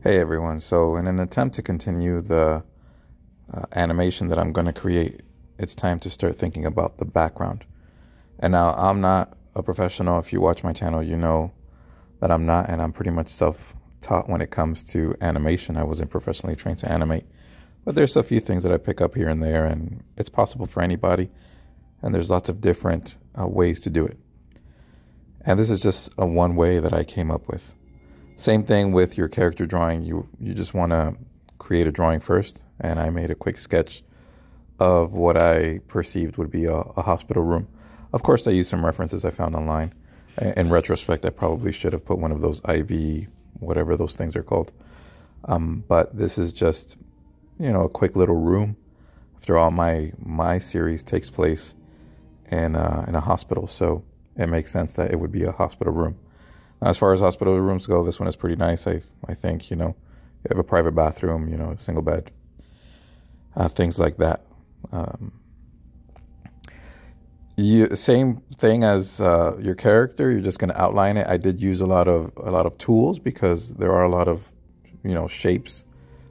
Hey everyone, so in an attempt to continue the animation that I'm going to create, it's time to start thinking about the background. And now I'm not a professional. If you watch my channel, you know that I'm not, and I'm pretty much self-taught when it comes to animation. I wasn't professionally trained to animate, but there's a few things that I pick up here and there, and it's possible for anybody, and there's lots of different ways to do it. And this is just a one way that I came up with. Same thing with your character drawing. You just want to create a drawing first, and I made a quick sketch of what I perceived would be a hospital room. Of course, I used some references I found online. In retrospect, I probably should have put one of those IV, whatever those things are called. But this is just, a quick little room. After all, my series takes place in a hospital, so it makes sense that it would be a hospital room. Now, as far as hospital rooms go, this one is pretty nice. I think, you have a private bathroom, a single bed, things like that. Same thing as your character. You're just going to outline it. I did use a lot of tools because there are a lot of, shapes,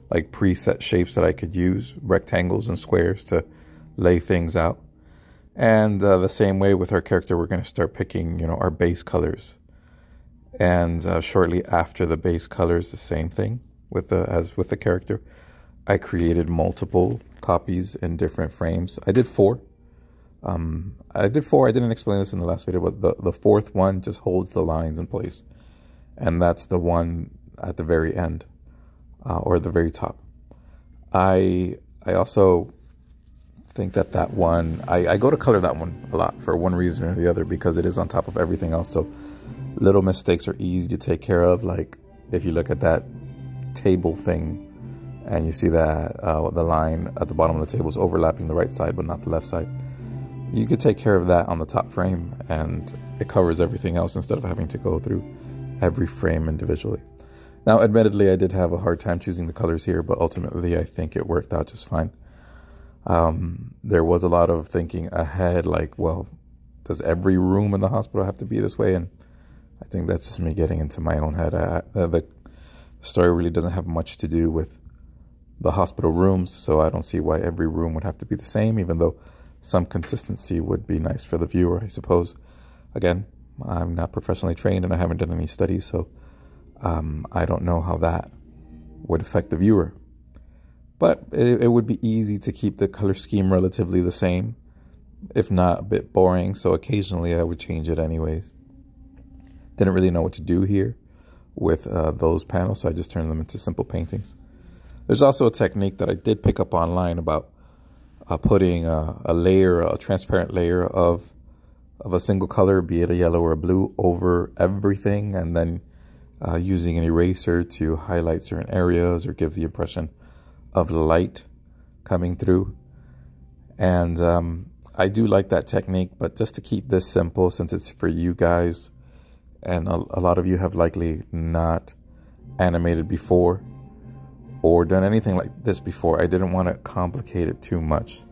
like preset shapes that I could use, rectangles and squares to lay things out. And the same way with our character, we're going to start picking, our base colors. And shortly after the base colors, the same thing as with the character. I created multiple copies in different frames. I did four. I didn't explain this in the last video, but the fourth one just holds the lines in place. And that's the one at the very end, or the very top. I also think that one, I go to color that one a lot for one reason or the other, because it is on top of everything else. So little mistakes are easy to take care of. Like if you look at that table thing and you see that the line at the bottom of the table is overlapping the right side but not the left side, you could take care of that on the top frame and it covers everything else instead of having to go through every frame individually. Now, admittedly, I did have a hard time choosing the colors here, but ultimately I think it worked out just fine. There was a lot of thinking ahead, like, well, does every room in the hospital have to be this way? And I think that's just me getting into my own head. The story really doesn't have much to do with the hospital rooms, so I don't see why every room would have to be the same, even though some consistency would be nice for the viewer, I suppose. Again, I'm not professionally trained and I haven't done any studies, so I don't know how that would affect the viewer. But it would be easy to keep the color scheme relatively the same, if not a bit boring, so occasionally I would change it anyways. Didn't really know what to do here with those panels, so I just turned them into simple paintings. There's also a technique that I did pick up online about putting a transparent layer of a single color, be it a yellow or a blue, over everything, and then using an eraser to highlight certain areas or give the impression of light coming through. And I do like that technique, but just to keep this simple, since it's for you guys, and a lot of you have likely not animated before or done anything like this before, I didn't want to complicate it too much.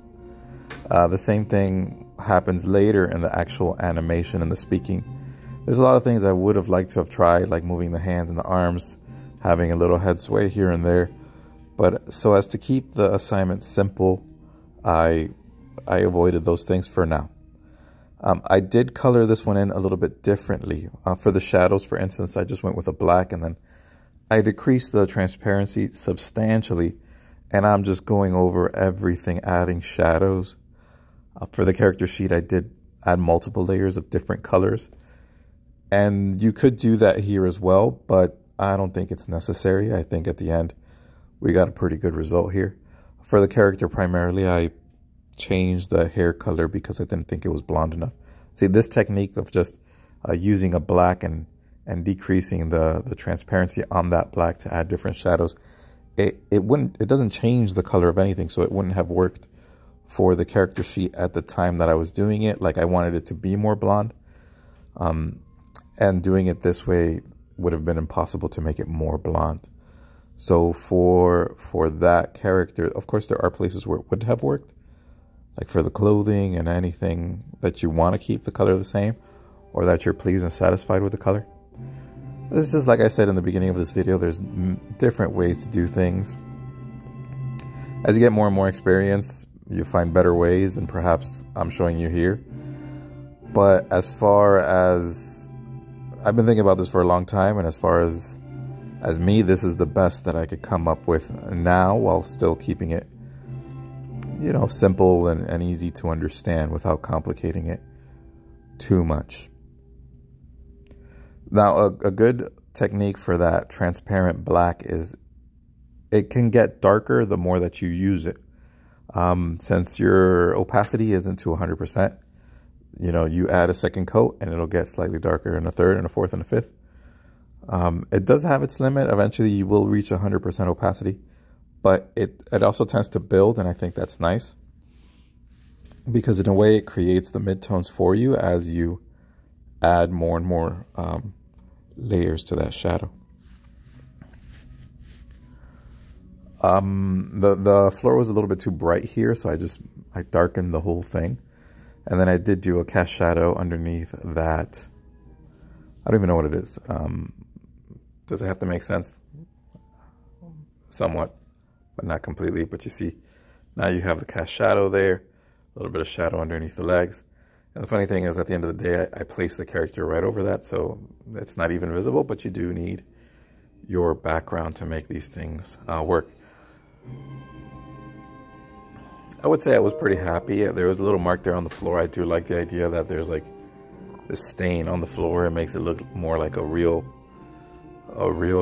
The same thing happens later in the actual animation and the speaking. There's a lot of things I would have liked to have tried, like moving the hands and the arms, having a little head sway here and there. But so as to keep the assignment simple, I avoided those things for now. I did color this one in a little bit differently. For the shadows, for instance, I just went with a black, and then I decreased the transparency substantially, and I'm just going over everything, adding shadows. For the character sheet, I did add multiple layers of different colors, and you could do that here as well, but I don't think it's necessary. I think at the end, we got a pretty good result here. For the character primarily, I changed the hair color because I didn't think it was blonde enough. See, this technique of just using a black and decreasing the transparency on that black to add different shadows, it doesn't change the color of anything, so it wouldn't have worked for the character sheet at the time that I was doing it. Like, I wanted it to be more blonde, and doing it this way would have been impossible to make it more blonde. So for that character, of course, there are places where it would have worked, like for the clothing and anything that you want to keep the color the same, or that you're pleased and satisfied with the color. It's just like I said in the beginning of this video, there's different ways to do things. As you get more and more experience, you find better ways, and perhaps I'm showing you here. But as far as, I've been thinking about this for a long time, and as far as me, this is the best that I could come up with now, while still keeping it, you know, simple and easy to understand without complicating it too much. Now, a good technique for that transparent black is it can get darker the more that you use it. Since your opacity isn't to 100%, you know, you add a second coat and it'll get slightly darker, and a third and a fourth and a fifth. It does have its limit. Eventually you will reach 100% opacity, but it also tends to build, and I think that's nice because in a way it creates the midtones for you as you add more and more layers to that shadow. The floor was a little bit too bright here, so I darkened the whole thing. And then I did do a cast shadow underneath that. I don't even know what it is. Does it have to make sense? Somewhat, but not completely. But you see, now you have the cast shadow there, a little bit of shadow underneath the legs. And the funny thing is, at the end of the day, I placed the character right over that, so it's not even visible, but you do need your background to make these things work. I would say I was pretty happy. There was a little mark there on the floor. I do like the idea that there's like this stain on the floor. It makes it look more like a real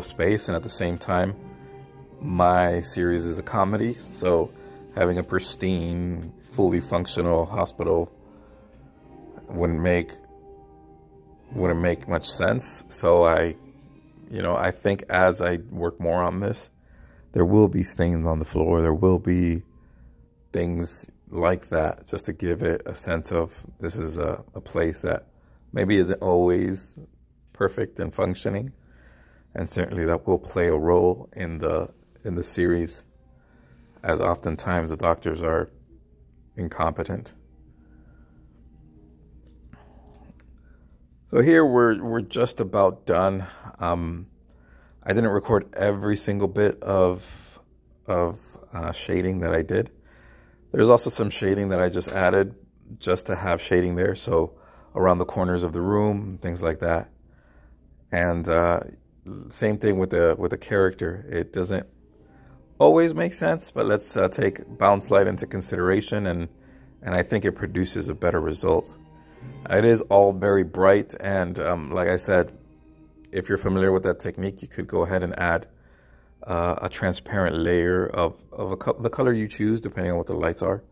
space, and at the same time, my series is a comedy, so having a pristine, fully functional hospital wouldn't make much sense. So I think as I work more on this, there will be stains on the floor. There will be things like that, just to give it a sense of this is a place that maybe isn't always perfect and functioning, and certainly that will play a role in the series, as oftentimes the doctors are incompetent. So here we're just about done. I didn't record every single bit of shading that I did. There's also some shading that I just added just to have shading there, so around the corners of the room, things like that. And same thing with the character. It doesn't always make sense, but let's take bounce light into consideration, and I think it produces a better result. It is all very bright, and like I said, if you're familiar with that technique, you could go ahead and add a transparent layer of the color you choose, depending on what the lights are.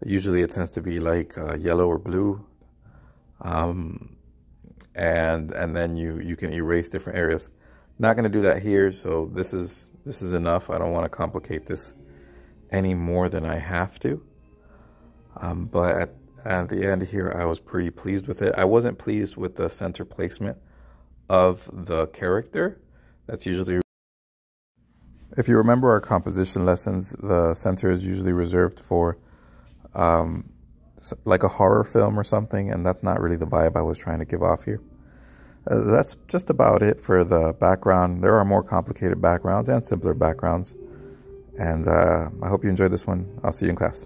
Usually it tends to be like yellow or blue, and then you can erase different areas. Not going to do that here, so this is enough. I don't want to complicate this any more than I have to. But at the end here, I was pretty pleased with it. I wasn't pleased with the center placement of the character. That's usually, if you remember our composition lessons, the center is usually reserved for like a horror film or something, and that's not really the vibe I was trying to give off here. That's just about it for the background. There are more complicated backgrounds and simpler backgrounds, and I hope you enjoyed this one. I'll see you in class.